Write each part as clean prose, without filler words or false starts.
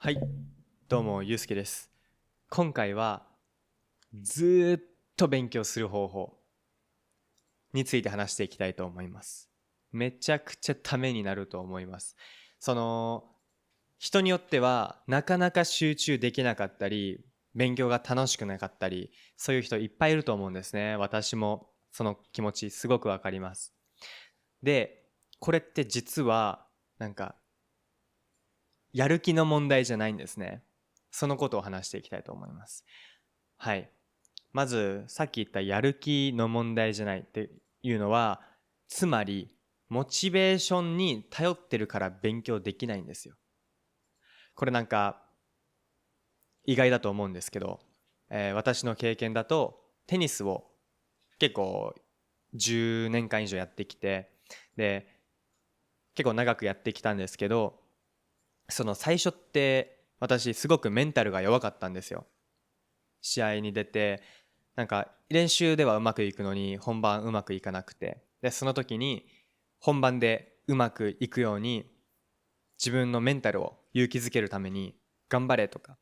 はい、どうもゆうすけです。今回はずーっと勉強する方法について話していきたいと思います。めちゃくちゃためになると思います。その人によってはなかなか集中できなかったり、勉強が楽しくなかったり、そういう人いっぱいいると思うんですね。私もその気持ちすごくわかります。で、これって実はなんかやる気の問題じゃないんですね。そのことを話していきたいと思います。はい。まず、さっき言ったやる気の問題じゃないっていうのは、つまり、モチベーションに頼ってるから勉強できないんですよ。これなんか、意外だと思うんですけど、私の経験だと、テニスを結構10年間以上やってきて、で、結構長くやってきたんですけど、その最初って私すごくメンタルが弱かったんですよ。試合に出て、なんか練習ではうまくいくのに本番うまくいかなくて、でその時に本番でうまくいくように自分のメンタルを勇気づけるために頑張れとか、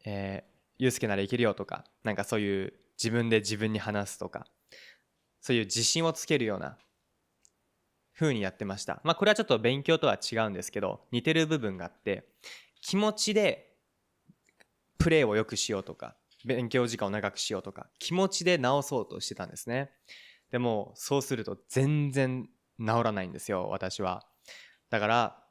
ゆうすけならいけるよとか、なんかそういう自分で自分に話すとか、そういう自信をつけるような風にやってました。まあこれはちょっと勉強とは違うんですけど、似てる部分があって、気持ちでプレーを良くしようとか、勉強時間を長くしようとか、気持ちで直そうとしてたんですね。でもそうすると全然治らないんですよ、私は。だから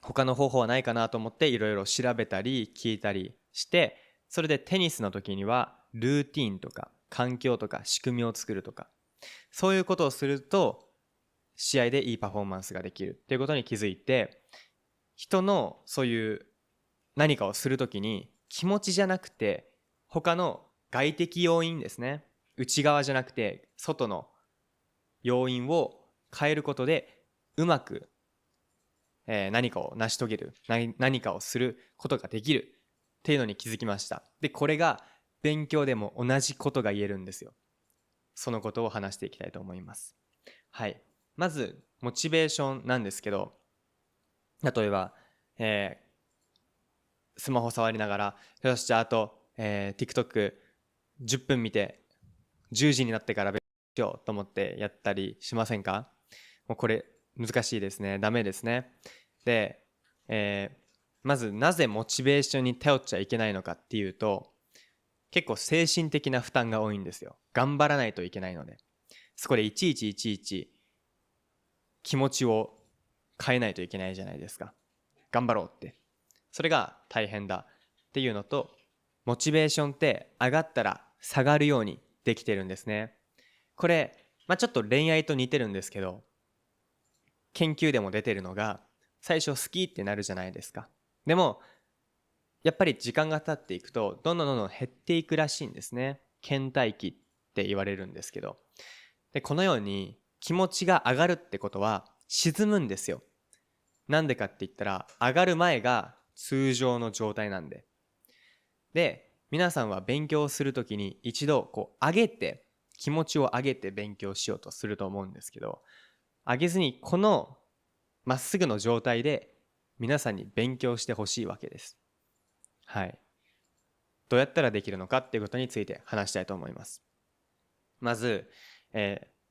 他の方法はないかなと思っていろいろ調べたり聞いたりして、それでテニスの時にはルーティーンとか環境とか仕組みを作るとか、そういうことをすると試合でいいパフォーマンスができるっていうことに気づいて、人のそういう何かをするときに気持ちじゃなくて他の外的要因ですね、内側じゃなくて外の要因を変えることでうまく何かを成し遂げる、何かをすることができるっていうのに気づきました。でこれが勉強でも同じことが言えるんですよ。そのことを話していきたいと思います。はい。まずモチベーションなんですけど、例えば、スマホ触りながら、よしじゃああと、TikTok 10分見て10時になってから勉強しようと思ってやったりしませんか？もうこれ難しいですね。ダメですね。で、まずなぜモチベーションに頼っちゃいけないのかっていうと、結構精神的な負担が多いんですよ。頑張らないといけないので。そこでいちいちいちいち気持ちを変えないといけないじゃないですか。頑張ろうって。それが大変だっていうのと、モチベーションって上がったら下がるようにできてるんですね。これ、ちょっと恋愛と似てるんですけど、研究でも出てるのが、最初好きってなるじゃないですか。でもやっぱり時間が経っていくとどんどんどんどん減っていくらしいんですね。倦怠期って言われるんですけど、でこのように気持ちが上がるってことは沈むんですよ。なんでかって言ったら、上がる前が通常の状態なんで。で皆さんは勉強するときに一度こう上げて、気持ちを上げて勉強しようとすると思うんですけど、上げずにこのまっすぐの状態で皆さんに勉強してほしいわけです。はい。どうやったらできるのかっていうことについて話したいと思います。まず、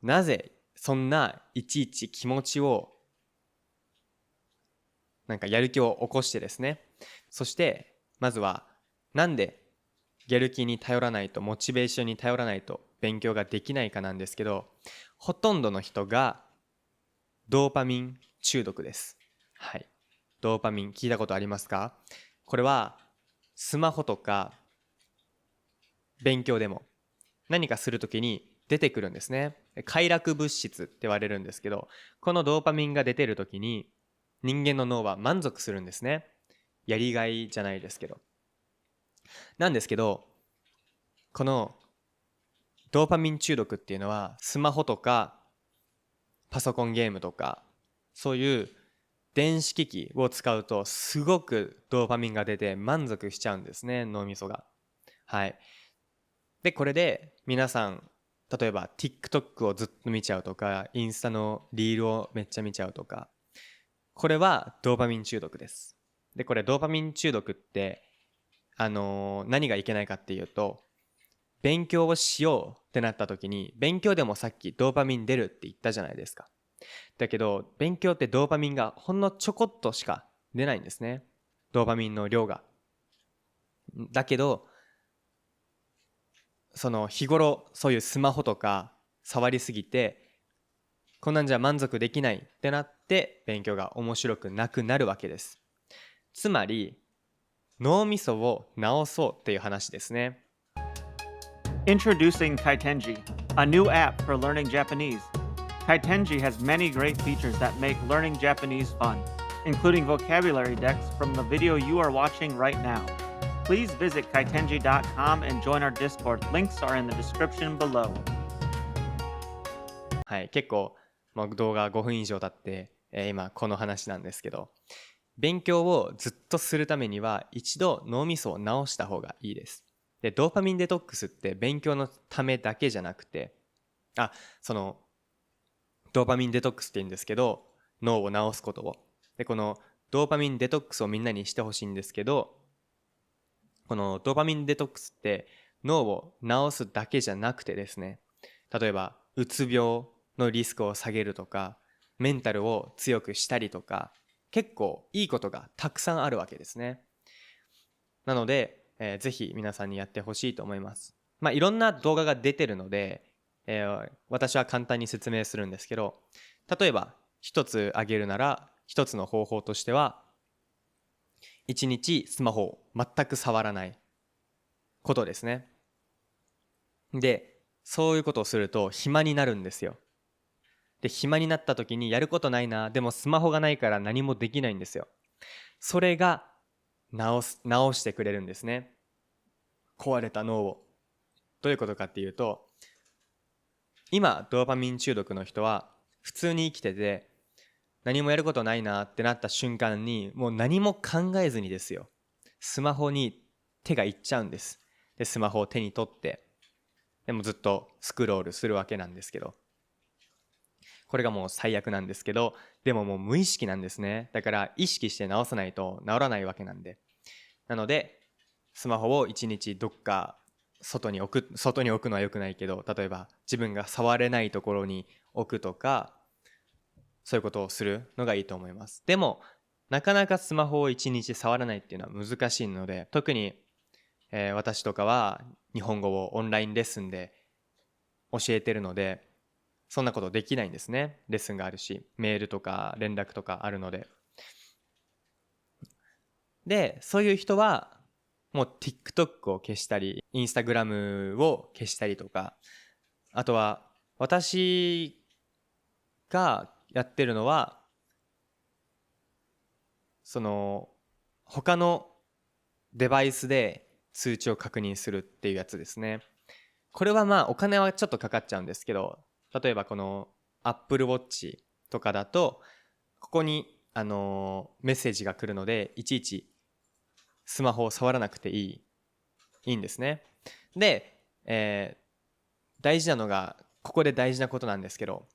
なぜそんないちいち気持ちをなんかやる気を起こしてですね、そしてまずはなんでやる気に頼らないと、モチベーションに頼らないと勉強ができないかなんですけど、ほとんどの人がドーパミン中毒です。はい。ドーパミン聞いたことありますか？これはスマホとか勉強でも何かするときに出てくるんですね。快楽物質って言われるんですけど、このドーパミンが出てるときに人間の脳は満足するんですね。やりがいじゃないですけど。なんですけど、このドーパミン中毒っていうのはスマホとかパソコンゲームとかそういう電子機器を使うとすごくドーパミンが出て満足しちゃうんですね、脳みそが。はい。でこれで皆さん、例えば TikTok をずっと見ちゃうとか、インスタのリールをめっちゃ見ちゃうとか、これはドーパミン中毒です。で、これドーパミン中毒って、何がいけないかっていうと、勉強をしようってなった時に、勉強でもさっきドーパミン出るって言ったじゃないですか。だけど、勉強ってドーパミンがほんのちょこっとしか出ないんですね。ドーパミンの量が。だけど、その日頃そういうスマホとか触りすぎて、こんなんじゃ満足できないってなって勉強が面白くなくなるわけです。つまり脳みそを治そうっていう話ですね。Introducing Kaitenji, a new app for learning Japanese. Kaitenji has many great features that make learning Japanese fun, including vocabulary decks from the video you are watching right now. Please visit kaitenji.com and join our Discord. Links are in the description below. はい、結構、動画5分以上経って、今この話なんですけど、勉強をずっとするためには一度脳みそを治した方がいいです。で、ドーパミンデトックスって勉強のためだけじゃなくて、そのドーパミンデトックスって言うんですけど、脳を治すことを。で、このドーパミンデトックスをみんなにしてほしいんですけど、このドーパミンデトックスって脳を治すだけじゃなくてですね、例えばうつ病のリスクを下げるとか、メンタルを強くしたりとか、結構いいことがたくさんあるわけですね。なので、ぜひ皆さんにやってほしいと思います。いろんな動画が出てるので、私は簡単に説明するんですけど、例えば一つ挙げるなら、一つの方法としては、一日スマホを全く触らないことですね。で、そういうことをすると暇になるんですよ。で、暇になった時にやることないな、でもスマホがないから何もできないんですよ。それが直してくれるんですね。壊れた脳を。どういうことかっていうと、今ドーパミン中毒の人は普通に生きてて、何もやることないなってなった瞬間にもう何も考えずにですよ、スマホに手がいっちゃうんです。で、スマホを手に取って、でもずっとスクロールするわけなんですけど、これがもう最悪なんですけど、でももう無意識なんですね。だから意識して直さないと治らないわけなんで。なので、スマホを一日どっか外に置くのは良くないけど、例えば自分が触れないところに置くとか、そういうことをするのがいいと思います。でも、なかなかスマホを一日触らないっていうのは難しいので、特に、私とかは日本語をオンラインレッスンで教えてるので、そんなことできないんですね。レッスンがあるし、メールとか連絡とかあるので。で、そういう人は、もう TikTok を消したり、Instagram を消したりとか、あとは、私がやってるのは、他のデバイスで通知を確認するっていうやつですね。これはお金はちょっとかかっちゃうんですけど、例えばこの Apple Watch とかだと、ここにメッセージが来るので、いちいちスマホを触らなくていいんですね。で、大事なのが、ここで大事なことなんですけど、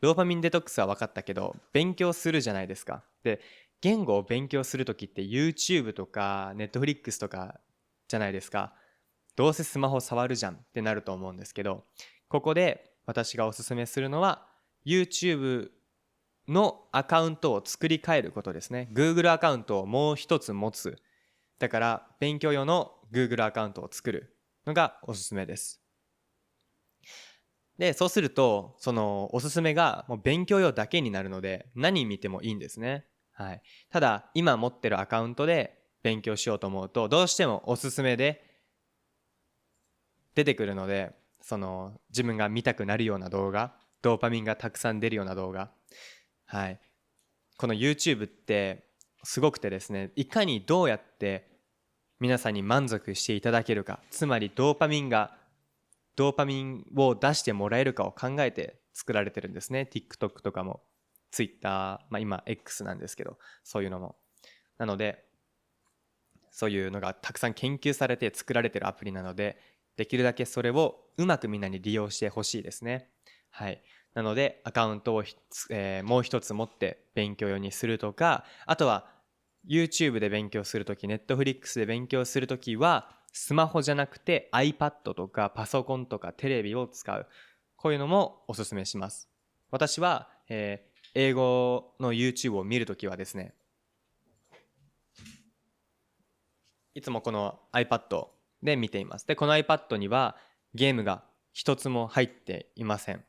ドーパミンデトックスは分かったけど、勉強するじゃないですか。で、言語を勉強するときって YouTube とか Netflix とかじゃないですか。どうせスマホ触るじゃんってなると思うんですけど、ここで私がおすすめするのは YouTube のアカウントを作り変えることですね。Google アカウントをもう一つ持つ。だから勉強用の Google アカウントを作るのがおすすめです。で、そうすると、そのおすすめがもう勉強用だけになるので、何見てもいいんですね。はい。ただ、今持ってるアカウントで勉強しようと思うと、どうしてもおすすめで出てくるので、自分が見たくなるような動画、ドーパミンがたくさん出るような動画。はい。この YouTube ってすごくてですね、いかにどうやって皆さんに満足していただけるか、つまりドーパミンを出してもらえるかを考えて作られてるんですね。TikTok とかも Twitter、今 X なんですけど、そういうのも。なので、そういうのがたくさん研究されて作られてるアプリなので、できるだけそれをうまくみんなに利用してほしいですね。はい。なので、アカウントをもう一つ持って勉強用にするとか、あとは YouTube で勉強するとき、Netflix で勉強するときは、スマホじゃなくて iPad とかパソコンとかテレビを使う。こういうのもおすすめします。私は、英語の YouTube を見るときはですね、いつもこの iPad で見ています。で、この iPad にはゲームが一つも入っていません。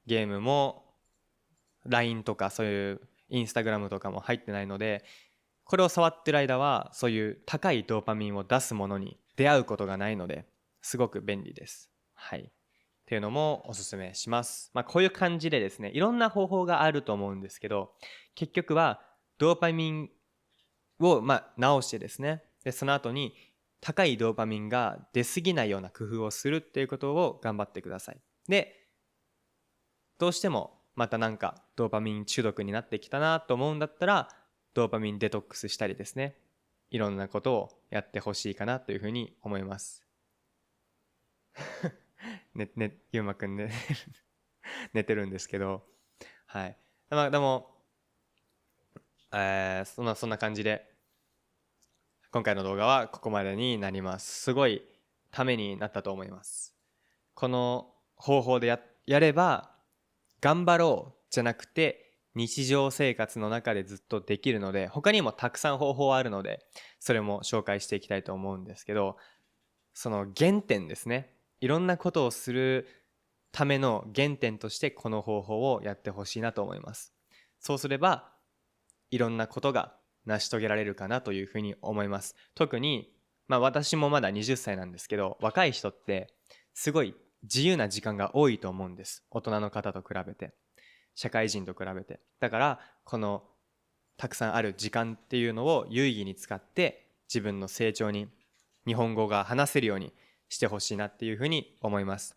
ゲームも LINE とかそういう Instagram とかも入ってないので、これを触ってる間はそういう高いドーパミンを出すものに出会うことがないので、すごく便利です。はい。っていうのもおすすめします。こういう感じでですね、いろんな方法があると思うんですけど、結局はドーパミンを直してですね、でその後に高いドーパミンが出過ぎないような工夫をするっていうことを頑張ってください。で、どうしてもまたなんかドーパミン中毒になってきたなと思うんだったら、ドーパミンデトックスしたりですね、いろんなことをやってほしいかなというふうに思います。ゆうまくんね寝てるんですけど、はい。でも、そんな感じで、今回の動画はここまでになります。すごいためになったと思います。この方法でやれば、頑張ろうじゃなくて、日常生活の中でずっとできるので、他にもたくさん方法あるので、それも紹介していきたいと思うんですけど、その原点ですね。いろんなことをするための原点としてこの方法をやってほしいなと思います。そうすれば、いろんなことが成し遂げられるかなというふうに思います。特に、私もまだ20歳なんですけど、若い人ってすごい自由な時間が多いと思うんです。大人の方と比べて。社会人と比べて。だから、このたくさんある時間っていうのを有意義に使って自分の成長に日本語が話せるようにしてほしいなっていうふうに思います。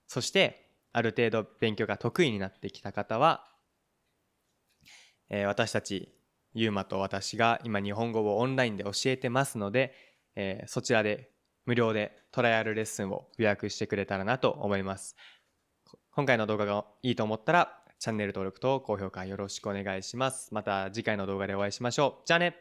そして、ある程度勉強が得意になってきた方は、私たちゆうまと私が今日本語をオンラインで教えてますので、そちらで無料でトライアルレッスンを予約してくれたらなと思います。今回の動画がいいと思ったらチャンネル登録と高評価よろしくお願いします。また次回の動画でお会いしましょう。じゃあね